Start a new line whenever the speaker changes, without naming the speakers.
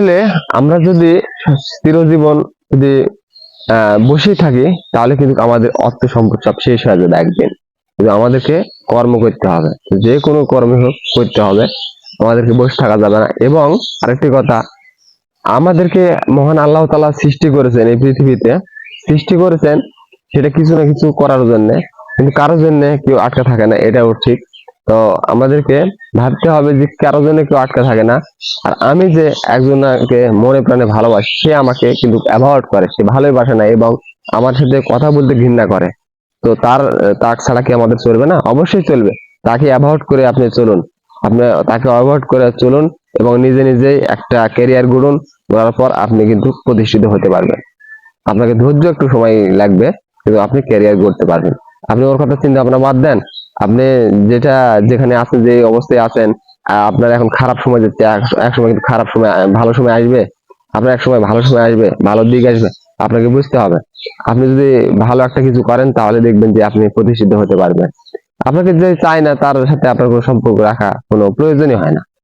আসলে আমরা যদি চিরজীবন যদি বসে থাকি তাহলে কিন্তু আমাদের অর্থ সম্পদ সব শেষ হয়ে যাবে একদিন। কিন্তু আমাদেরকে কর্ম করতে হবে, যে কোনো কর্মই হোক করতে হবে, আমাদেরকে বসে থাকা যাবে না। এবং আরেকটি কথা, আমাদেরকে মহান আল্লাহ তাআলা সৃষ্টি করেছেন, এই পৃথিবীতে সৃষ্টি করেছেন সেটা কিছু না কিছু করার জন্য, কিন্তু কারোর জন্য কেউ আটকা থাকে না, এটাও ঠিক। তো আমাদেরকে ভাবতে হবে যে কারোর জন্য কেউ আটকা থাকে না। আর আমি যে একজনকে মনে প্রাণে ভালোবাসি, সে আমাকে কিন্তু অ্যাভয়েড করে, সে ভালোবাসে না এবং আমার সাথে কথা বলতে ঘৃণা করে। তো তার ছাড়া কি আমাদের চলবে না? অবশ্যই চলবে। তাকে অ্যাভয়েড করে আপনি চলুন, আপনি তাকে অ্যাভয়েড করে চলুন এবং নিজে নিজেই একটা ক্যারিয়ার গড়ুন। গড়ার পর আপনি কিন্তু প্রতিষ্ঠিত হতে পারবেন। আপনাকে ধৈর্য একটু সময় লাগবে, কিন্তু আপনি ক্যারিয়ার গড়তে পারবেন। আপনি ওর কথা চিন্তা ভাবনা বাদ দেন। আপনি যেখানে আছেন, যে অবস্থায় আছেন, আপনার এখন খারাপ সময় যাচ্ছে, এক সময় কিন্তু খারাপ সময়, ভালো সময় আসবে। আপনার এক সময় ভালো সময় আসবে, ভালো দিক আসবে, আপনাকে বুঝতে হবে। আপনি যদি ভালো একটা কিছু করেন তাহলে দেখবেন যে আপনি প্রতিষ্ঠিত হতে পারবেন। আপনাকে যে চায় না তার সাথে আপনার কোনো সম্পর্ক রাখা কোনো প্রয়োজনই হয় না।